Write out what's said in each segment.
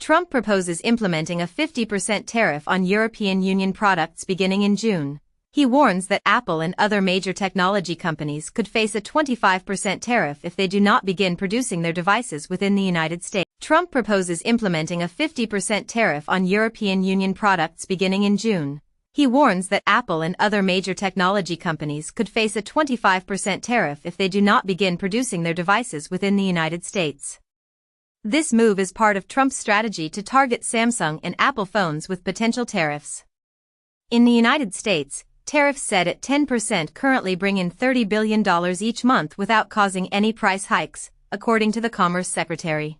Trump proposes implementing a 50% tariff on European Union products beginning in June. He warns that Apple and other major technology companies could face a 25% tariff if they do not begin producing their devices within the United States. Trump proposes implementing a 50% tariff on European Union products beginning in June. He warns that Apple and other major technology companies could face a 25% tariff if they do not begin producing their devices within the United States. This move is part of Trump's strategy to target Samsung and Apple phones with potential tariffs. In the United States, tariffs set at 10% currently bring in $30 billion each month without causing any price hikes, according to the Commerce Secretary.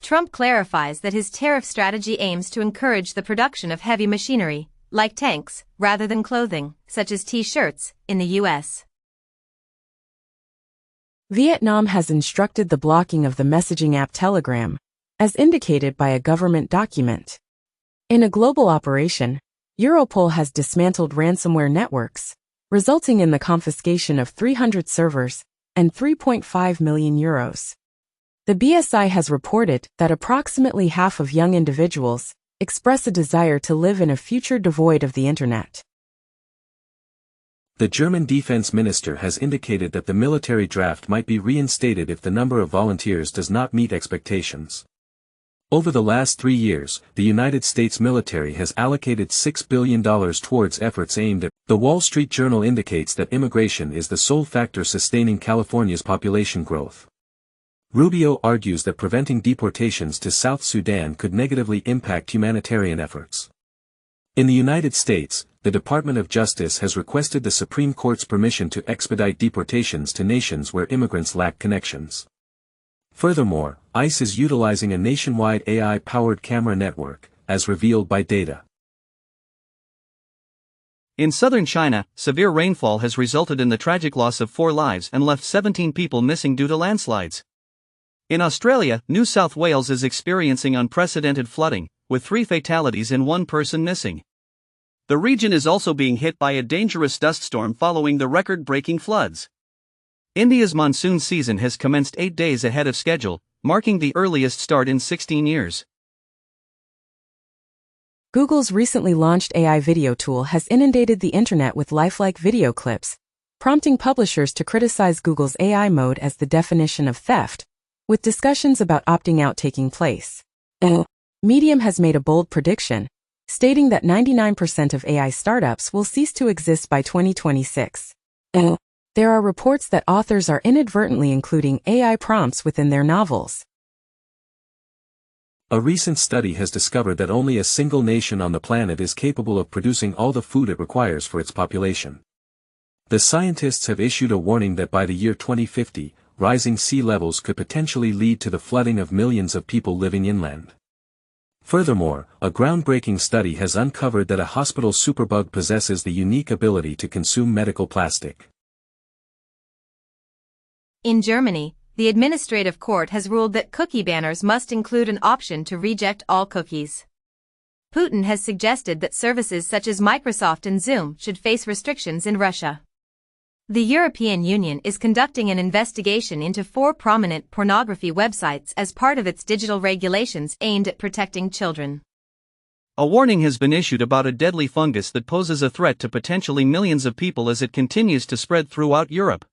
Trump clarifies that his tariff strategy aims to encourage the production of heavy machinery, like tanks, rather than clothing, such as T-shirts, in the U.S. Vietnam has instructed the blocking of the messaging app Telegram, as indicated by a government document. In a global operation, Europol has dismantled ransomware networks, resulting in the confiscation of 300 servers and €3.5 million. The BSI has reported that approximately half of young individuals express a desire to live in a future devoid of the internet. The German defense minister has indicated that the military draft might be reinstated if the number of volunteers does not meet expectations. Over the last 3 years, the United States military has allocated $6 billion towards efforts aimed at. The Wall Street Journal indicates that immigration is the sole factor sustaining California's population growth. Rubio argues that preventing deportations to South Sudan could negatively impact humanitarian efforts. In the United States, the Department of Justice has requested the Supreme Court's permission to expedite deportations to nations where immigrants lack connections. Furthermore, ICE is utilizing a nationwide AI-powered camera network, as revealed by data. In southern China, severe rainfall has resulted in the tragic loss of 4 lives and left 17 people missing due to landslides. In Australia, New South Wales is experiencing unprecedented flooding, with 3 fatalities and 1 person missing. The region is also being hit by a dangerous dust storm following the record-breaking floods. India's monsoon season has commenced 8 days ahead of schedule, marking the earliest start in 16 years. Google's recently launched AI video tool has inundated the internet with lifelike video clips, prompting publishers to criticize Google's AI mode as the definition of theft, with discussions about opting out taking place. Medium has made a bold prediction, stating that 99% of AI startups will cease to exist by 2026. There are reports that authors are inadvertently including AI prompts within their novels. A recent study has discovered that only a single nation on the planet is capable of producing all the food it requires for its population. The scientists have issued a warning that by the year 2050, rising sea levels could potentially lead to the flooding of millions of people living inland. Furthermore, a groundbreaking study has uncovered that a hospital superbug possesses the unique ability to consume medical plastic. In Germany, the administrative court has ruled that cookie banners must include an option to reject all cookies. Putin has suggested that services such as Microsoft and Zoom should face restrictions in Russia. The European Union is conducting an investigation into 4 prominent pornography websites as part of its digital regulations aimed at protecting children. A warning has been issued about a deadly fungus that poses a threat to potentially millions of people as it continues to spread throughout Europe.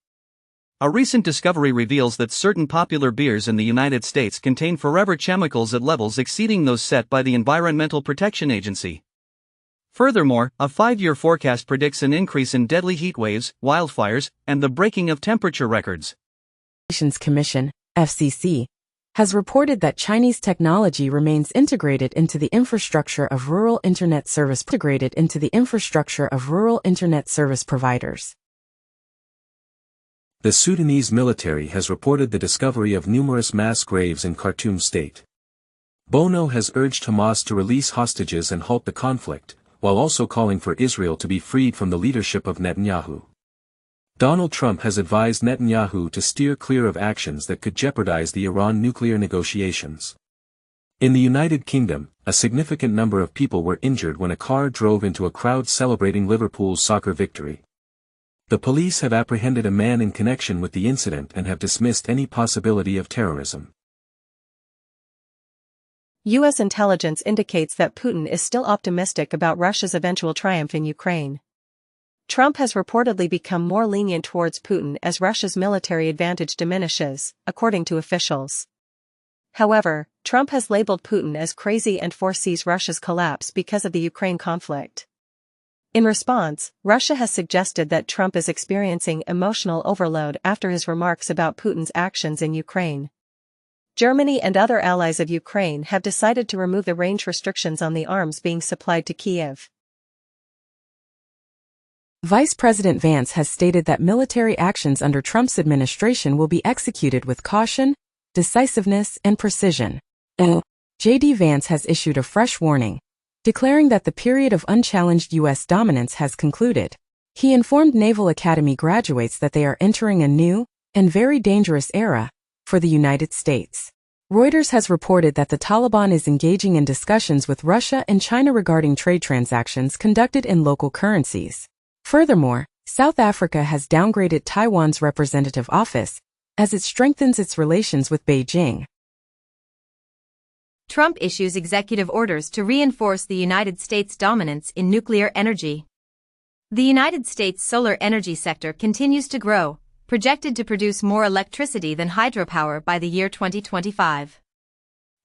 A recent discovery reveals that certain popular beers in the United States contain forever chemicals at levels exceeding those set by the Environmental Protection Agency. Furthermore, a 5-year forecast predicts an increase in deadly heat waves, wildfires, and the breaking of temperature records. Commission, FCC, has reported that Chinese technology remains integrated into the infrastructure of rural internet service providers. The Sudanese military has reported the discovery of numerous mass graves in Khartoum state. Bono has urged Hamas to release hostages and halt the conflict, while also calling for Israel to be freed from the leadership of Netanyahu. Donald Trump has advised Netanyahu to steer clear of actions that could jeopardize the Iran nuclear negotiations. In the United Kingdom, a significant number of people were injured when a car drove into a crowd celebrating Liverpool's soccer victory. The police have apprehended a man in connection with the incident and have dismissed any possibility of terrorism. U.S. intelligence indicates that Putin is still optimistic about Russia's eventual triumph in Ukraine. Trump has reportedly become more lenient towards Putin as Russia's military advantage diminishes, according to officials. However, Trump has labeled Putin as crazy and foresees Russia's collapse because of the Ukraine conflict. In response, Russia has suggested that Trump is experiencing emotional overload after his remarks about Putin's actions in Ukraine. Germany and other allies of Ukraine have decided to remove the range restrictions on the arms being supplied to Kyiv. Vice President Vance has stated that military actions under Trump's administration will be executed with caution, decisiveness, and precision. J.D. Vance has issued a fresh warning, declaring that the period of unchallenged U.S. dominance has concluded. He informed Naval Academy graduates that they are entering a new and very dangerous era for the United States. Reuters has reported that the Taliban is engaging in discussions with Russia and China regarding trade transactions conducted in local currencies. Furthermore, South Africa has downgraded Taiwan's representative office as it strengthens its relations with Beijing. Trump issues executive orders to reinforce the United States' dominance in nuclear energy. The United States solar energy sector continues to grow, projected to produce more electricity than hydropower by the year 2025.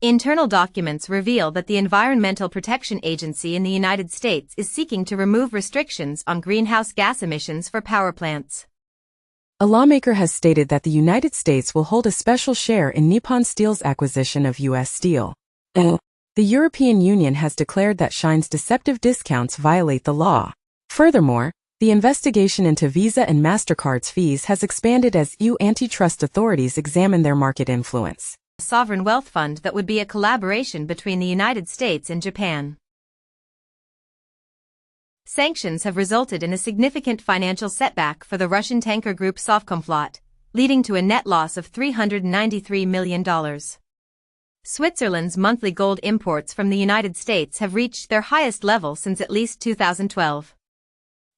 Internal documents reveal that the Environmental Protection Agency in the United States is seeking to remove restrictions on greenhouse gas emissions for power plants. A lawmaker has stated that the United States will hold a special share in Nippon Steel's acquisition of U.S. Steel. The European Union has declared that Shine's deceptive discounts violate the law. Furthermore, the investigation into Visa and MasterCard's fees has expanded as EU antitrust authorities examine their market influence. A sovereign wealth fund that would be a collaboration between the United States and Japan. Sanctions have resulted in a significant financial setback for the Russian tanker group Sovcomflot, leading to a net loss of $393 million. Switzerland's monthly gold imports from the United States have reached their highest level since at least 2012.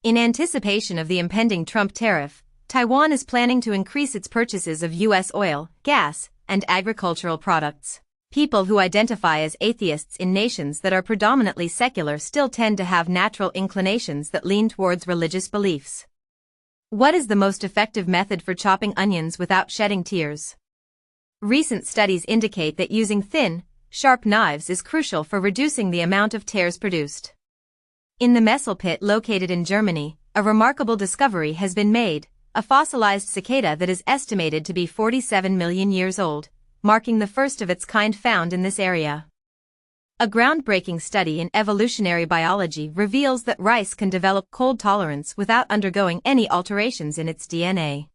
In anticipation of the impending Trump tariff, Taiwan is planning to increase its purchases of U.S. oil, gas, and agricultural products. People who identify as atheists in nations that are predominantly secular still tend to have natural inclinations that lean towards religious beliefs. What is the most effective method for chopping onions without shedding tears? Recent studies indicate that using thin, sharp knives is crucial for reducing the amount of tears produced. In the Messel pit located in Germany, a remarkable discovery has been made, a fossilized cicada that is estimated to be 47 million years old, marking the first of its kind found in this area. A groundbreaking study in evolutionary biology reveals that rice can develop cold tolerance without undergoing any alterations in its DNA.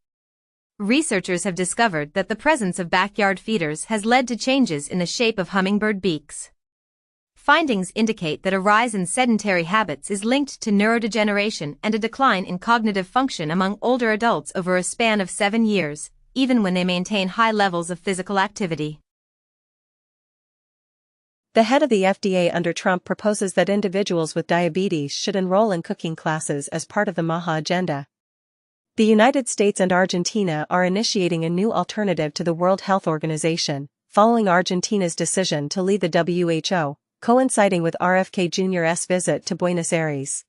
Researchers have discovered that the presence of backyard feeders has led to changes in the shape of hummingbird beaks. Findings indicate that a rise in sedentary habits is linked to neurodegeneration and a decline in cognitive function among older adults over a span of 7 years, even when they maintain high levels of physical activity. The head of the FDA under Trump proposes that individuals with diabetes should enroll in cooking classes as part of the MAHA agenda. The United States and Argentina are initiating a new alternative to the World Health Organization, following Argentina's decision to lead the WHO, coinciding with RFK Jr.'s visit to Buenos Aires.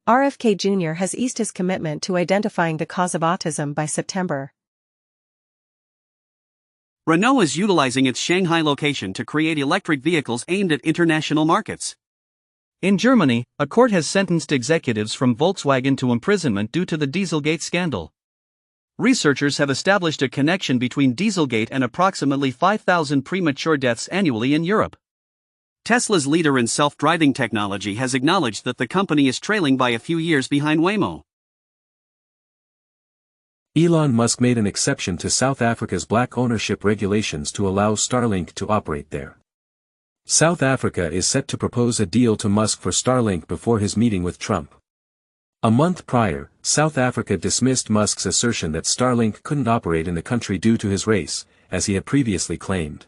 RFK Jr. has eased his commitment to identifying the cause of autism by September. Renault is utilizing its Shanghai location to create electric vehicles aimed at international markets. In Germany, a court has sentenced executives from Volkswagen to imprisonment due to the Dieselgate scandal. Researchers have established a connection between Dieselgate and approximately 5,000 premature deaths annually in Europe. Tesla's leader in self-driving technology has acknowledged that the company is trailing by a few years behind Waymo. Elon Musk made an exception to South Africa's black ownership regulations to allow Starlink to operate there. South Africa is set to propose a deal to Musk for Starlink before his meeting with Trump. A month prior, South Africa dismissed Musk's assertion that Starlink couldn't operate in the country due to his race, as he had previously claimed.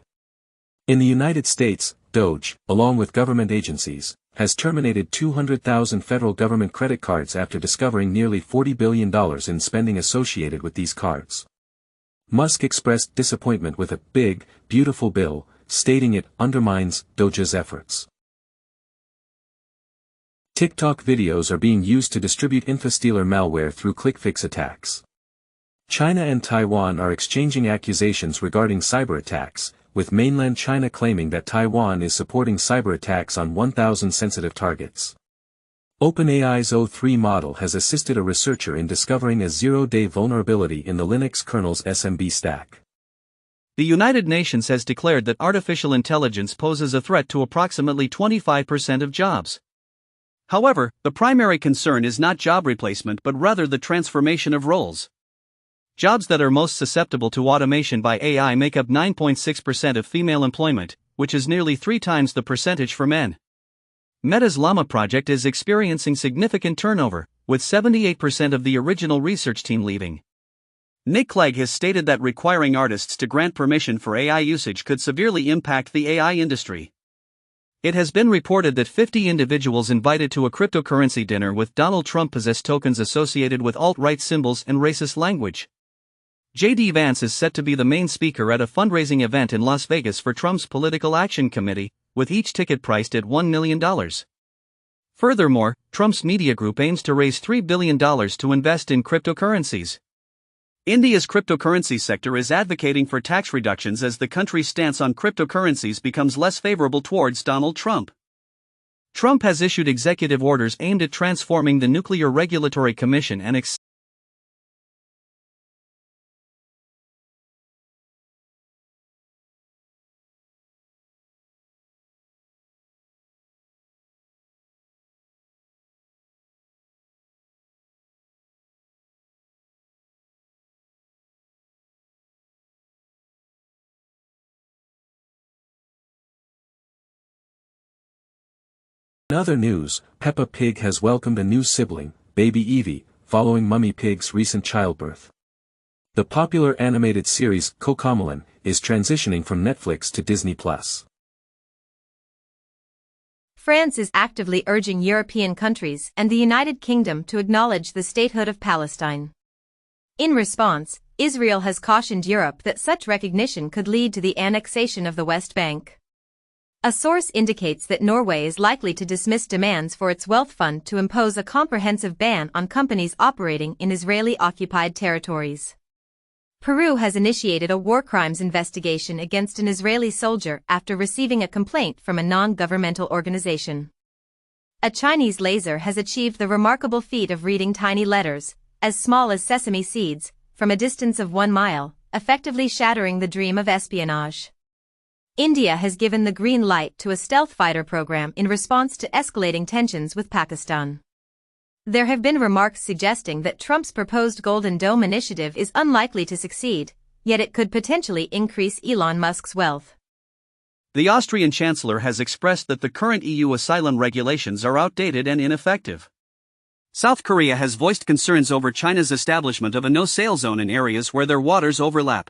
In the United States, DOGE, along with government agencies, has terminated 200,000 federal government credit cards after discovering nearly $40 billion in spending associated with these cards. Musk expressed disappointment with a big, beautiful bill stating it undermines Doja's efforts. TikTok videos are being used to distribute infostealer malware through clickfix attacks. China and Taiwan are exchanging accusations regarding cyber attacks, with mainland China claiming that Taiwan is supporting cyber attacks on 1,000 sensitive targets. OpenAI's O3 model has assisted a researcher in discovering a zero-day vulnerability in the Linux kernel's SMB stack. The United Nations has declared that artificial intelligence poses a threat to approximately 25% of jobs. However, the primary concern is not job replacement but rather the transformation of roles. Jobs that are most susceptible to automation by AI make up 9.6% of female employment, which is nearly 3 times the percentage for men. Meta's Llama project is experiencing significant turnover, with 78% of the original research team leaving. Nick Clegg has stated that requiring artists to grant permission for AI usage could severely impact the AI industry. It has been reported that 50 individuals invited to a cryptocurrency dinner with Donald Trump possess tokens associated with alt-right symbols and racist language. J.D. Vance is set to be the main speaker at a fundraising event in Las Vegas for Trump's Political Action Committee, with each ticket priced at $1 million. Furthermore, Trump's media group aims to raise $3 billion to invest in cryptocurrencies. India's cryptocurrency sector is advocating for tax reductions as the country's stance on cryptocurrencies becomes less favorable towards Donald Trump. Trump has issued executive orders aimed at transforming the Nuclear Regulatory Commission and In other news, Peppa Pig has welcomed a new sibling, baby Evie, following Mummy Pig's recent childbirth. The popular animated series Cocomelon is transitioning from Netflix to Disney+. France is actively urging European countries and the United Kingdom to acknowledge the statehood of Palestine. In response, Israel has cautioned Europe that such recognition could lead to the annexation of the West Bank. A source indicates that Norway is likely to dismiss demands for its wealth fund to impose a comprehensive ban on companies operating in Israeli-occupied territories. Peru has initiated a war crimes investigation against an Israeli soldier after receiving a complaint from a non-governmental organization. A Chinese laser has achieved the remarkable feat of reading tiny letters, as small as sesame seeds, from a distance of 1 mile, effectively shattering the dream of espionage. India has given the green light to a stealth fighter program in response to escalating tensions with Pakistan. There have been remarks suggesting that Trump's proposed Golden Dome initiative is unlikely to succeed, yet it could potentially increase Elon Musk's wealth. The Austrian Chancellor has expressed that the current EU asylum regulations are outdated and ineffective. South Korea has voiced concerns over China's establishment of a no-sail zone in areas where their waters overlap.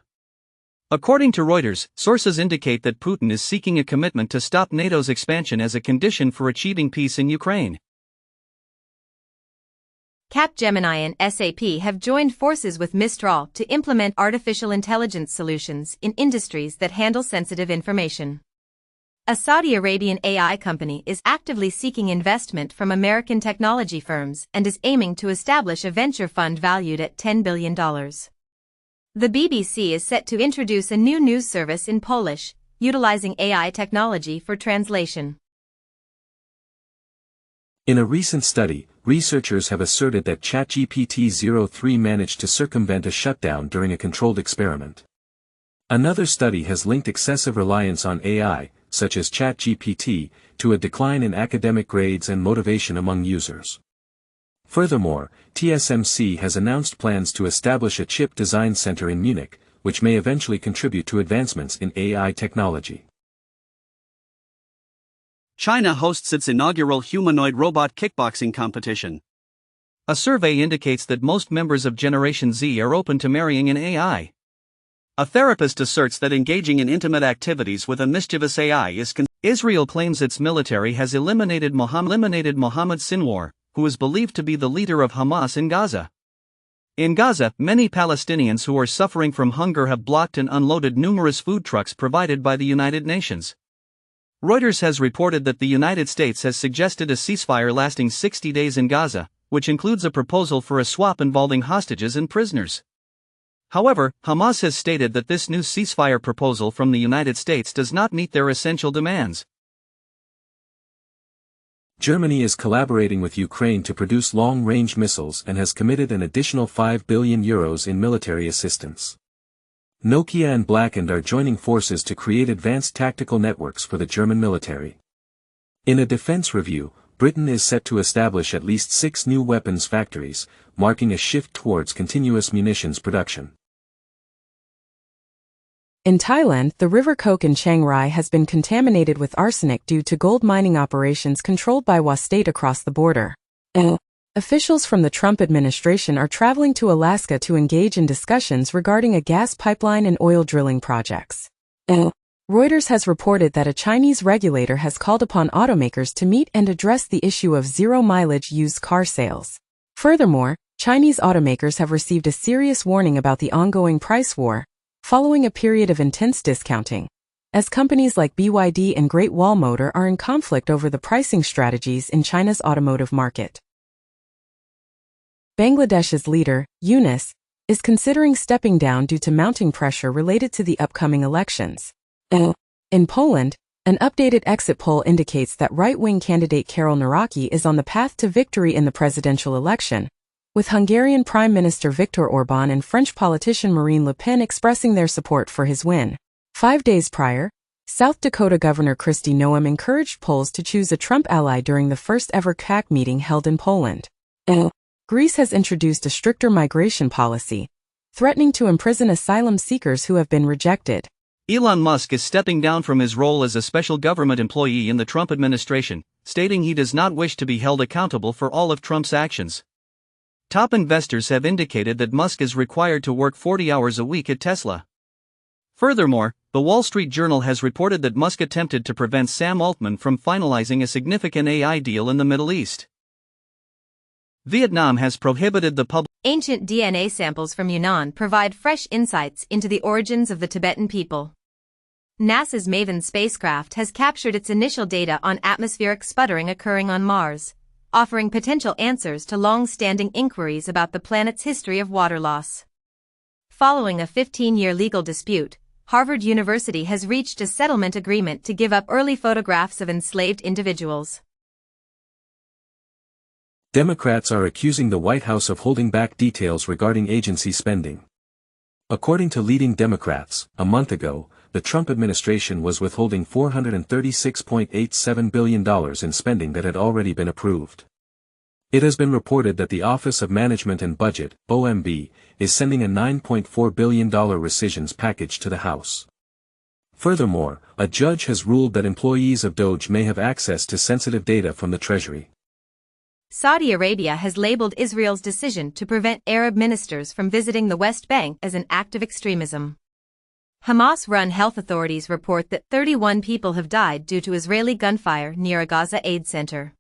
According to Reuters, sources indicate that Putin is seeking a commitment to stop NATO's expansion as a condition for achieving peace in Ukraine. Capgemini and SAP have joined forces with Mistral to implement artificial intelligence solutions in industries that handle sensitive information. A Saudi Arabian AI company is actively seeking investment from American technology firms and is aiming to establish a venture fund valued at $10 billion. The BBC is set to introduce a new news service in Polish, utilizing AI technology for translation. In a recent study, researchers have asserted that ChatGPT-03 managed to circumvent a shutdown during a controlled experiment. Another study has linked excessive reliance on AI, such as ChatGPT, to a decline in academic grades and motivation among users. Furthermore, TSMC has announced plans to establish a chip design center in Munich, which may eventually contribute to advancements in AI technology. China hosts its inaugural humanoid robot kickboxing competition. A survey indicates that most members of Generation Z are open to marrying an AI. A therapist asserts that engaging in intimate activities with a mischievous AI is Israel claims its military has eliminated Mohammed Sinwar, who is believed to be the leader of Hamas in Gaza. In Gaza, many Palestinians who are suffering from hunger have blocked and unloaded numerous food trucks provided by the United Nations. Reuters has reported that the United States has suggested a ceasefire lasting 60 days in Gaza, which includes a proposal for a swap involving hostages and prisoners. However, Hamas has stated that this new ceasefire proposal from the United States does not meet their essential demands. Germany is collaborating with Ukraine to produce long-range missiles and has committed an additional €5 billion in military assistance. Nokia and Blackened are joining forces to create advanced tactical networks for the German military. In a defense review, Britain is set to establish at least 6 new weapons factories, marking a shift towards continuous munitions production. In Thailand, the River Kok in Chiang Rai has been contaminated with arsenic due to gold mining operations controlled by WA State across the border. Officials from the Trump administration are traveling to Alaska to engage in discussions regarding a gas pipeline and oil drilling projects. Reuters has reported that a Chinese regulator has called upon automakers to meet and address the issue of zero-mileage used car sales. Furthermore, Chinese automakers have received a serious warning about the ongoing price war, following a period of intense discounting, as companies like BYD and Great Wall Motor are in conflict over the pricing strategies in China's automotive market. Bangladesh's leader, Yunus, is considering stepping down due to mounting pressure related to the upcoming elections. In Poland, an updated exit poll indicates that right-wing candidate Karol Nawrocki is on the path to victory in the presidential election, with Hungarian Prime Minister Viktor Orbán and French politician Marine Le Pen expressing their support for his win. 5 days prior, South Dakota Governor Kristi Noem encouraged Poles to choose a Trump ally during the first-ever CAC meeting held in Poland. Greece has introduced a stricter migration policy, threatening to imprison asylum seekers who have been rejected. Elon Musk is stepping down from his role as a special government employee in the Trump administration, stating he does not wish to be held accountable for all of Trump's actions. Top investors have indicated that Musk is required to work 40 hours a week at Tesla. Furthermore, the Wall Street Journal has reported that Musk attempted to prevent Sam Altman from finalizing a significant AI deal in the Middle East. Vietnam has prohibited the public. Ancient DNA samples from Yunnan provide fresh insights into the origins of the Tibetan people. NASA's MAVEN spacecraft has captured its initial data on atmospheric sputtering occurring on Mars, offering potential answers to long-standing inquiries about the planet's history of water loss. Following a 15-year legal dispute, Harvard University has reached a settlement agreement to give up early photographs of enslaved individuals. Democrats are accusing the White House of holding back details regarding agency spending. According to leading Democrats, a month ago, the Trump administration was withholding $436.87 billion in spending that had already been approved. It has been reported that the Office of Management and Budget, OMB, is sending a $9.4 billion rescissions package to the House. Furthermore, a judge has ruled that employees of DOJ may have access to sensitive data from the Treasury. Saudi Arabia has labeled Israel's decision to prevent Arab ministers from visiting the West Bank as an act of extremism. Hamas-run health authorities report that 31 people have died due to Israeli gunfire near a Gaza aid center.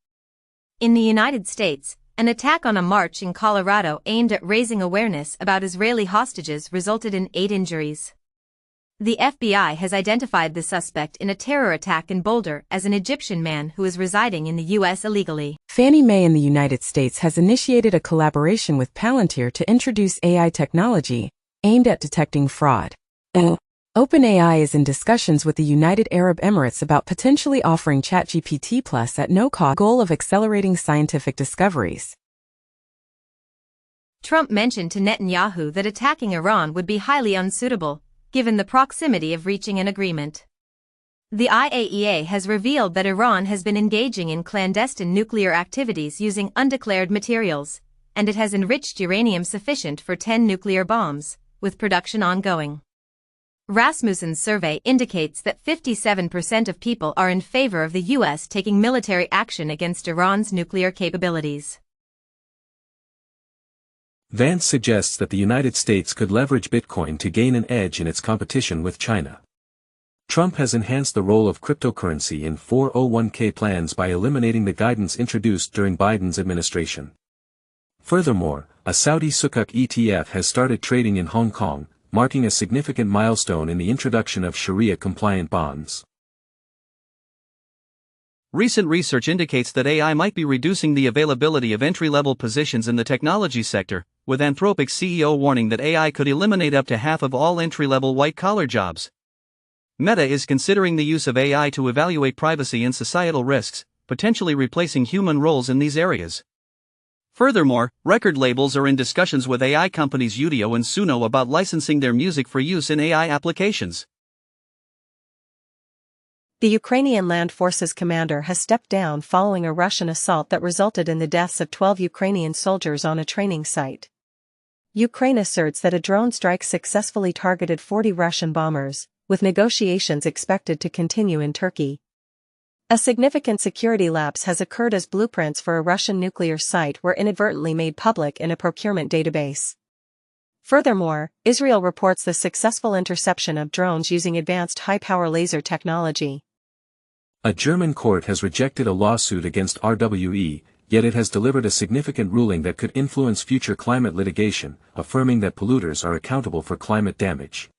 In the United States, an attack on a march in Colorado aimed at raising awareness about Israeli hostages resulted in 8 injuries. The FBI has identified the suspect in a terror attack in Boulder as an Egyptian man who is residing in the U.S. illegally. Fannie Mae in the United States has initiated a collaboration with Palantir to introduce AI technology aimed at detecting fraud. OpenAI is in discussions with the United Arab Emirates about potentially offering ChatGPT Plus at no cost, goal of accelerating scientific discoveries. Trump mentioned to Netanyahu that attacking Iran would be highly unsuitable, given the proximity of reaching an agreement. The IAEA has revealed that Iran has been engaging in clandestine nuclear activities using undeclared materials, and it has enriched uranium sufficient for 10 nuclear bombs, with production ongoing. Rasmussen's survey indicates that 57% of people are in favor of the U.S. taking military action against Iran's nuclear capabilities. Vance suggests that the United States could leverage Bitcoin to gain an edge in its competition with China. Trump has enhanced the role of cryptocurrency in 401k plans by eliminating the guidance introduced during Biden's administration. Furthermore, a Saudi Sukuk ETF has started trading in Hong Kong, marking a significant milestone in the introduction of Sharia-compliant bonds. Recent research indicates that AI might be reducing the availability of entry-level positions in the technology sector, with Anthropic's CEO warning that AI could eliminate up to half of all entry-level white-collar jobs. Meta is considering the use of AI to evaluate privacy and societal risks, potentially replacing human roles in these areas. Furthermore, record labels are in discussions with AI companies Udio and Suno about licensing their music for use in AI applications. The Ukrainian Land Forces commander has stepped down following a Russian assault that resulted in the deaths of 12 Ukrainian soldiers on a training site. Ukraine asserts that a drone strike successfully targeted 40 Russian bombers, with negotiations expected to continue in Turkey. A significant security lapse has occurred as blueprints for a Russian nuclear site were inadvertently made public in a procurement database. Furthermore, Israel reports the successful interception of drones using advanced high-power laser technology. A German court has rejected a lawsuit against RWE, yet it has delivered a significant ruling that could influence future climate litigation, affirming that polluters are accountable for climate damage.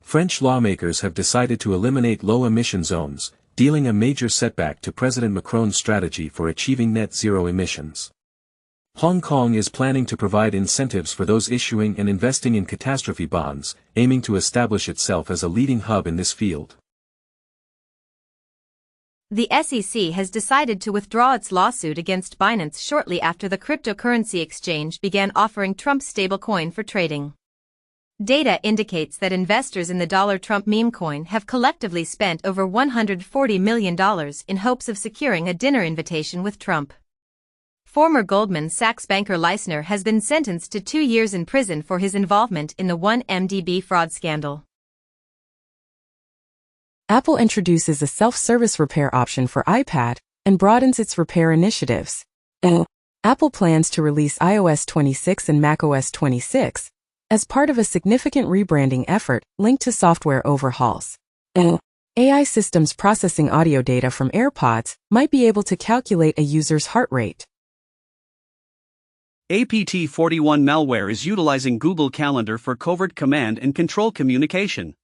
French lawmakers have decided to eliminate low-emission zones, dealing a major setback to President Macron's strategy for achieving net zero emissions. Hong Kong is planning to provide incentives for those issuing and investing in catastrophe bonds, aiming to establish itself as a leading hub in this field. The SEC has decided to withdraw its lawsuit against Binance shortly after the cryptocurrency exchange began offering Trump's stablecoin for trading. Data indicates that investors in the dollar Trump meme coin have collectively spent over $140 million in hopes of securing a dinner invitation with Trump. Former Goldman Sachs banker Leisner has been sentenced to 2 years in prison for his involvement in the 1MDB fraud scandal. Apple introduces a self-service repair option for iPad and broadens its repair initiatives. Apple plans to release iOS 26 and macOS 26 as part of a significant rebranding effort linked to software overhauls. AI systems processing audio data from AirPods might be able to calculate a user's heart rate. APT41 malware is utilizing Google Calendar for covert command and control communication.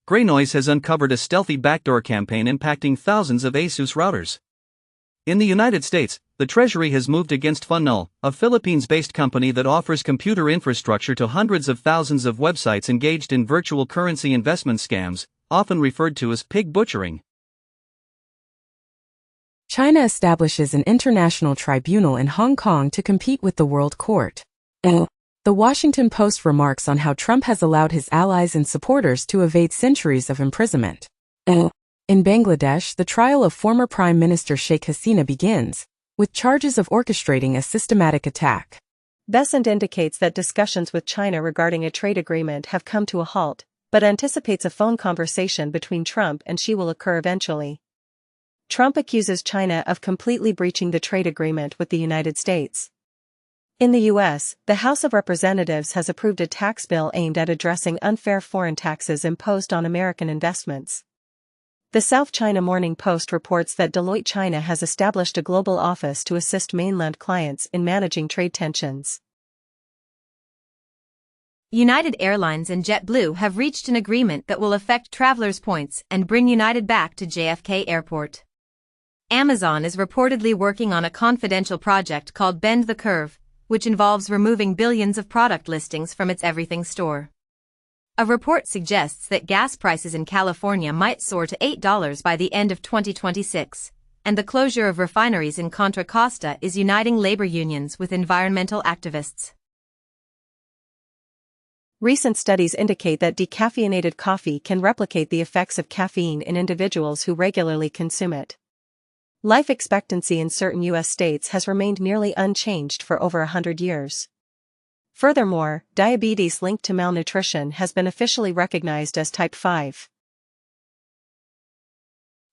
Greynoise has uncovered a stealthy backdoor campaign impacting thousands of ASUS routers. In the United States, the Treasury has moved against Funnel, a Philippines-based company that offers computer infrastructure to hundreds of thousands of websites engaged in virtual currency investment scams, often referred to as pig butchering. China establishes an international tribunal in Hong Kong to compete with the World Court. The Washington Post remarks on how Trump has allowed his allies and supporters to evade centuries of imprisonment. In Bangladesh, the trial of former Prime Minister Sheikh Hasina begins, with charges of orchestrating a systematic attack. Besant indicates that discussions with China regarding a trade agreement have come to a halt, but anticipates a phone conversation between Trump and Xi will occur eventually. Trump accuses China of completely breaching the trade agreement with the United States. In the U.S., the House of Representatives has approved a tax bill aimed at addressing unfair foreign taxes imposed on American investments. The South China Morning Post reports that Deloitte China has established a global office to assist mainland clients in managing trade tensions. United Airlines and JetBlue have reached an agreement that will affect travelers' points and bring United back to JFK Airport. Amazon is reportedly working on a confidential project called Bend the Curve, which involves removing billions of product listings from its everything store. A report suggests that gas prices in California might soar to $8 by the end of 2026, and the closure of refineries in Contra Costa is uniting labor unions with environmental activists. Recent studies indicate that decaffeinated coffee can replicate the effects of caffeine in individuals who regularly consume it. Life expectancy in certain U.S. states has remained nearly unchanged for over 100 years. Furthermore, diabetes linked to malnutrition has been officially recognized as type 5.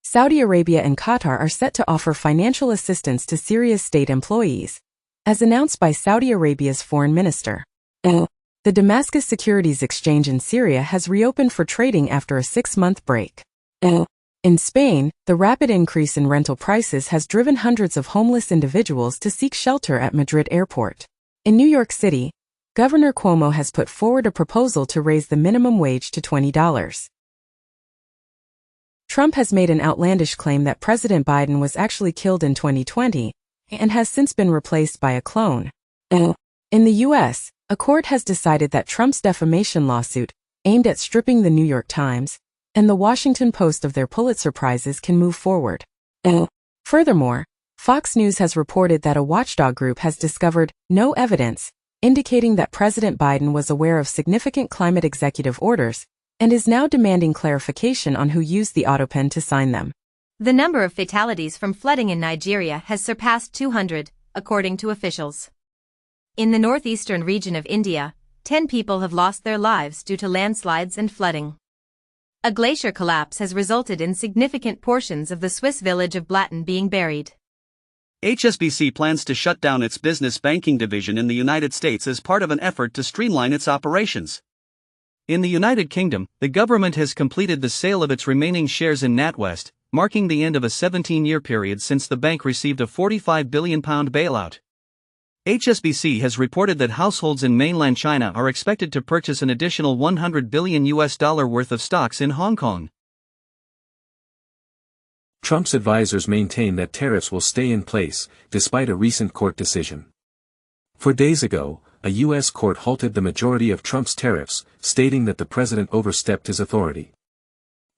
Saudi Arabia and Qatar are set to offer financial assistance to Syria's state employees, as announced by Saudi Arabia's foreign minister. The Damascus Securities Exchange in Syria has reopened for trading after a 6-month break. In Spain, the rapid increase in rental prices has driven hundreds of homeless individuals to seek shelter at Madrid airport. In New York City, Governor Cuomo has put forward a proposal to raise the minimum wage to $20. Trump has made an outlandish claim that President Biden was actually killed in 2020 and has since been replaced by a clone. In the U.S., a court has decided that Trump's defamation lawsuit, aimed at stripping the New York Times and the Washington Post of their Pulitzer Prizes, can move forward. Furthermore, Fox News has reported that a watchdog group has discovered no evidence indicating that President Biden was aware of significant climate executive orders and is now demanding clarification on who used the autopen to sign them. The number of fatalities from flooding in Nigeria has surpassed 200, according to officials. In the northeastern region of India, 10 people have lost their lives due to landslides and flooding. A glacier collapse has resulted in significant portions of the Swiss village of Blatten being buried. HSBC plans to shut down its business banking division in the United States as part of an effort to streamline its operations. In the United Kingdom, the government has completed the sale of its remaining shares in NatWest, marking the end of a 17-year period since the bank received a £45 billion bailout. HSBC has reported that households in mainland China are expected to purchase an additional $100 billion worth of stocks in Hong Kong. Trump's advisors maintain that tariffs will stay in place, despite a recent court decision. 4 days ago, a U.S. court halted the majority of Trump's tariffs, stating that the president overstepped his authority.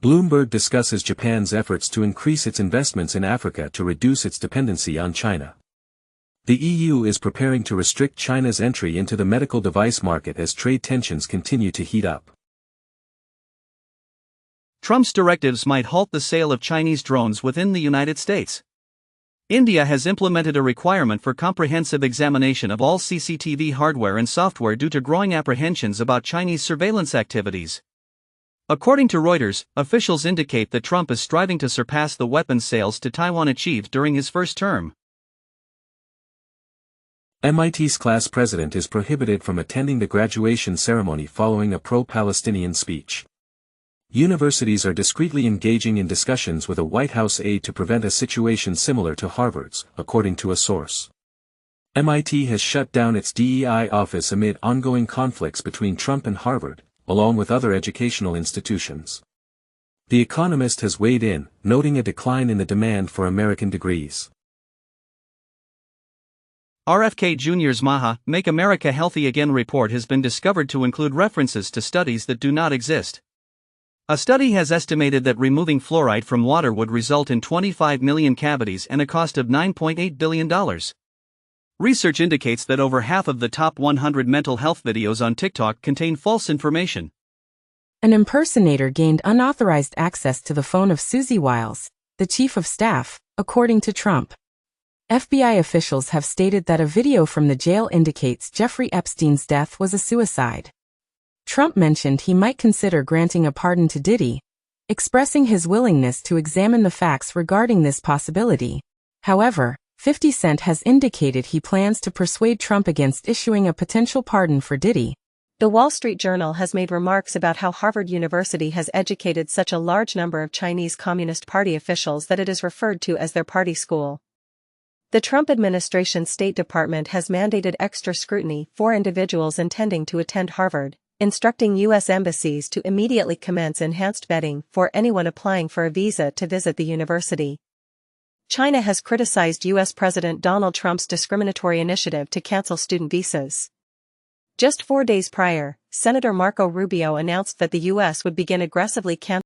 Bloomberg discusses Japan's efforts to increase its investments in Africa to reduce its dependency on China. The EU is preparing to restrict China's entry into the medical device market as trade tensions continue to heat up. Trump's directives might halt the sale of Chinese drones within the United States. India has implemented a requirement for comprehensive examination of all CCTV hardware and software due to growing apprehensions about Chinese surveillance activities. According to Reuters, officials indicate that Trump is striving to surpass the weapons sales to Taiwan achieved during his first term. MIT's class president is prohibited from attending the graduation ceremony following a pro-Palestinian speech. Universities are discreetly engaging in discussions with a White House aide to prevent a situation similar to Harvard's, according to a source. MIT has shut down its DEI office amid ongoing conflicts between Trump and Harvard, along with other educational institutions. The Economist has weighed in, noting a decline in the demand for American degrees. RFK Jr.'s MAHA, Make America Healthy Again report has been discovered to include references to studies that do not exist. A study has estimated that removing fluoride from water would result in 25 million cavities and a cost of $9.8 billion. Research indicates that over half of the top 100 mental health videos on TikTok contain false information. An impersonator gained unauthorized access to the phone of Susie Wiles, the chief of staff, according to Trump. FBI officials have stated that a video from the jail indicates Jeffrey Epstein's death was a suicide. Trump mentioned he might consider granting a pardon to Diddy, expressing his willingness to examine the facts regarding this possibility. However, 50 Cent has indicated he plans to persuade Trump against issuing a potential pardon for Diddy. The Wall Street Journal has made remarks about how Harvard University has educated such a large number of Chinese Communist Party officials that it is referred to as their party school. The Trump administration's State Department has mandated extra scrutiny for individuals intending to attend Harvard, instructing U.S. embassies to immediately commence enhanced vetting for anyone applying for a visa to visit the university. China has criticized U.S. President Donald Trump's discriminatory initiative to cancel student visas. Just 4 days prior, Senator Marco Rubio announced that the U.S. would begin aggressively canceling